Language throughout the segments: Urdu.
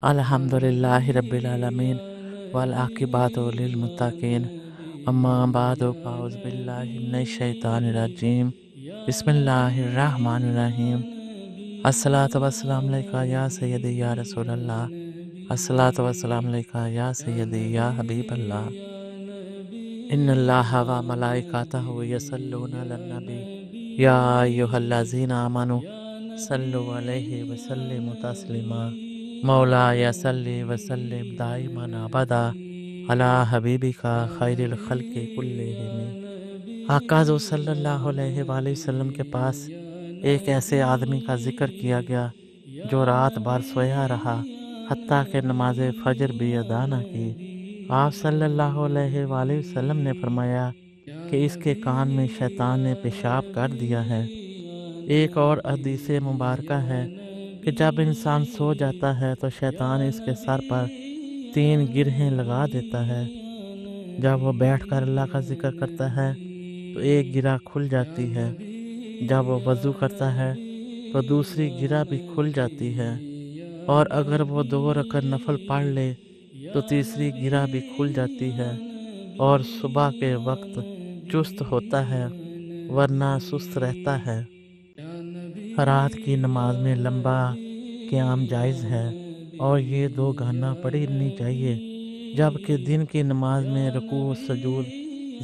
الحمدللہ رب العالمین والعاقبۃ للمتقین اما بعد فاعوذ باللہ من الشیطان الرجیم بسم اللہ الرحمن الرحیم الصلاۃ والسلام علیکہ یا سیدی یا رسول اللہ الصلاۃ والسلام علیکہ یا سیدی یا حبیب اللہ ان اللہ و ملائکتہ یصلون علی النبی یا ایھا الذین آمنوا صلوا علیہ وسلموا تسلیما مولا صلی وسلم دائما ابدا علی حبیبک خیر الخلق کلہم۔ آقا حضور صلی اللہ علیہ وآلہ وسلم کے پاس ایک ایسے آدمی کا ذکر کیا گیا جو رات بھر سویا رہا حتیٰ کہ نماز فجر بھی ادا نہ کی۔ آپ صلی اللہ علیہ وآلہ وسلم نے فرمایا کہ اس کے کان میں شیطان نے پیشاب کر دیا ہے۔ ایک اور حدیث مبارکہ ہے کہ جب انسان سو جاتا ہے تو شیطان اس کے سر پر 3 گرہیں لگا دیتا ہے۔ جب وہ بیٹھ کر اللہ کا ذکر کرتا ہے تو ایک گرہ کھل جاتی ہے، جب وہ وضو کرتا ہے تو دوسری گرہ بھی کھل جاتی ہے، اور اگر وہ 2 رکعت نفل پڑھ لے تو تیسری گرہ بھی کھل جاتی ہے، اور صبح کے وقت چست ہوتا ہے ورنہ سست رہتا ہے۔ رات کی نماز میں لمبا قیام جائز ہے اور یہ 2 گانا پڑھنی چاہیے، جبکہ دن کی نماز میں رکوع و سجود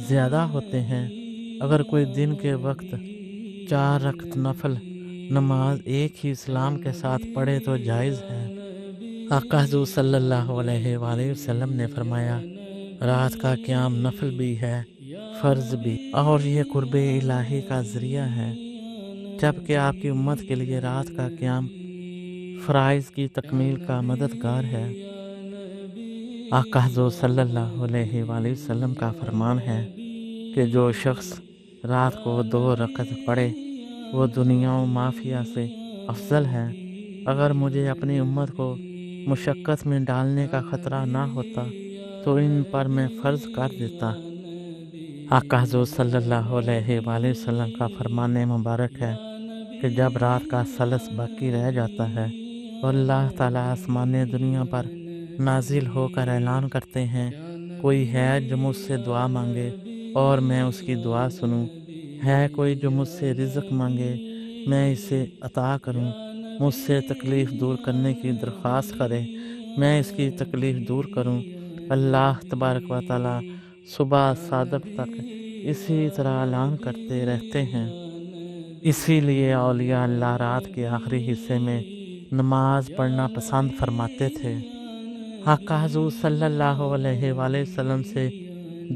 زیادہ ہوتے ہیں۔ اگر کوئی دن کے وقت 4 رکعت نفل نماز ایک ہی سلام کے ساتھ پڑھے تو جائز ہے۔ آقا حضور صلی اللہ علیہ وآلہ وسلم نے فرمایا رات کا قیام نفل بھی ہے، فرض بھی، اور یہ قرب الہی کا ذریعہ ہے، جبکہ آپ کی امت کے لیے رات کا قیام فرائض کی تکمیل کا مددگار ہے۔ آقا حضور صلی اللہ علیہ وآلہ وسلم کا فرمان ہے کہ جو شخص رات کو 2 رکعت پڑھے وہ دنیا و مافیہ سے افضل ہے۔ اگر مجھے اپنی امت کو مشقت میں ڈالنے کا خطرہ نہ ہوتا تو ان پر میں فرض کر دیتا۔ آقا حضور صلی اللہ علیہ وآلہ وسلم کا فرمان مبارک ہے کہ جب رات کا ثلث باقی رہ جاتا ہے تو اللہ تعالیٰ آسمان دنیا پر نازل ہو کر اعلان کرتے ہیں کوئی ہے جو مجھ سے دعا مانگے اور میں اس کی دعا سنوں، ہے کوئی جو مجھ سے رزق مانگے میں اسے عطا کروں، مجھ سے تکلیف دور کرنے کی درخواست کرے میں اس کی تکلیف دور کروں۔ اللہ تبارک و تعالیٰ صبح صادق تک اسی طرح اعلان کرتے رہتے ہیں۔ اسی لیے اولیاء اللہ رات کے آخری حصے میں نماز پڑھنا پسند فرماتے تھے۔ آقا حضور صلی اللہ علیہ وآلہ وسلم سے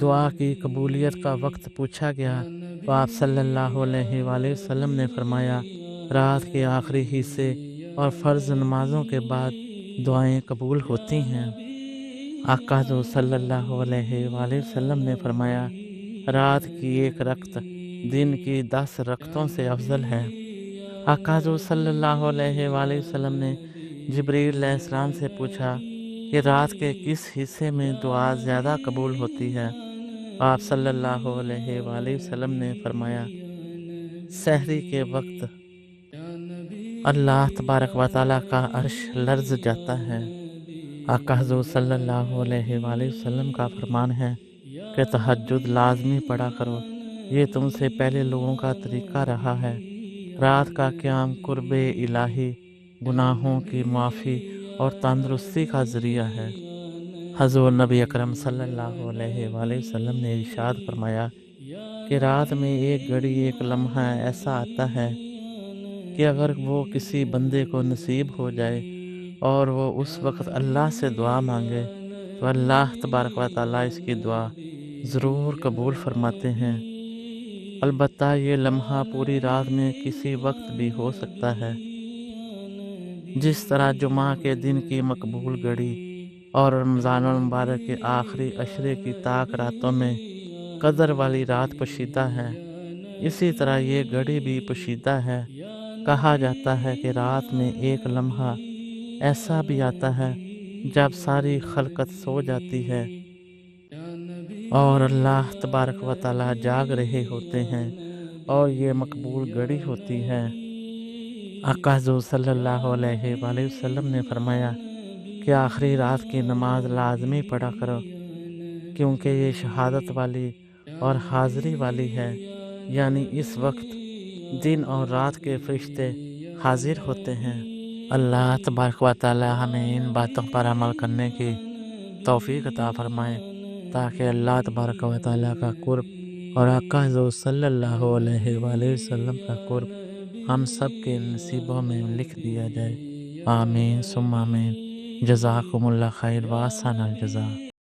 دعا کی قبولیت کا وقت پوچھا گیا تو آپ صلی اللہ علیہ وآلہ وسلم نے فرمایا رات کے آخری حصے اور فرض نمازوں کے بعد دعائیں قبول ہوتی ہیں۔ آقا حضور صلی اللہ علیہ وآلہ وسلم نے فرمایا رات کی 1 رکعت دن کی 10 رکعتوں سے افضل ہے۔ آقا حضور صلی اللہ علیہ وآلہ وسلم نے جبریل علیہ السلام سے پوچھا کہ رات کے کس حصے میں دعا زیادہ قبول ہوتی ہے؟ آپ صلی اللہ علیہ وآلہ وسلم نے فرمایا سحری کے وقت اللہ تبارک و تعالیٰ کا عرش لرز جاتا ہے۔ آقا حضور صلی اللہ علیہ وآلہ وسلم کا فرمان ہے کہ تہجد لازمی پڑھا کرو، یہ تم سے پہلے لوگوں کا طریقہ رہا ہے۔ رات کا قیام قرب الہی، گناہوں کی معافی اور تندرستی کا ذریعہ ہے۔ حضور نبی اکرم صلی اللہ علیہ وآلہ وسلم نے ارشاد فرمایا کہ رات میں ایک گھڑی، ایک لمحہ ایسا آتا ہے کہ اگر وہ کسی بندے کو نصیب ہو جائے اور وہ اس وقت اللہ سے دعا مانگے تو اللہ تبارک و تعالیٰ اس کی دعا ضرور قبول فرماتے ہیں۔ البتہ یہ لمحہ پوری رات میں کسی وقت بھی ہو سکتا ہے، جس طرح جمعہ کے دن کی مقبول گھڑی اور رمضان المبارک کے آخری عشرے کی طاق راتوں میں قدر والی رات پوشیدہ ہے، اسی طرح یہ گھڑی بھی پوشیدہ ہے۔ کہا جاتا ہے کہ رات میں ایک لمحہ ایسا بھی آتا ہے جب ساری خلقت سو جاتی ہے اور اللہ تبارک و تعالیٰ جاگ رہے ہوتے ہیں، اور یہ مقبول گھڑی ہوتی ہے۔ آقا حضور صلی اللہ علیہ وآلہ وسلم نے فرمایا کہ آخری رات کی نماز لازمی پڑھا کرو، کیونکہ یہ شہادت والی اور حاضری والی ہے، یعنی اس وقت دن اور رات کے فرشتے حاضر ہوتے ہیں۔ اللہ تبارک و تعالی ہمیں ان باتوں پر عمل کرنے کی توفیق عطا فرمائے، تاکہ اللہ تبارک و تعالی کا قرب اور آقا حضور صلی اللہ علیہ وآلہ وسلم کا قرب ہم سب کے نصیبوں میں لکھ دیا جائے۔ آمین ثم آمین۔ جزاکم اللہ خیر و احسن الجزا۔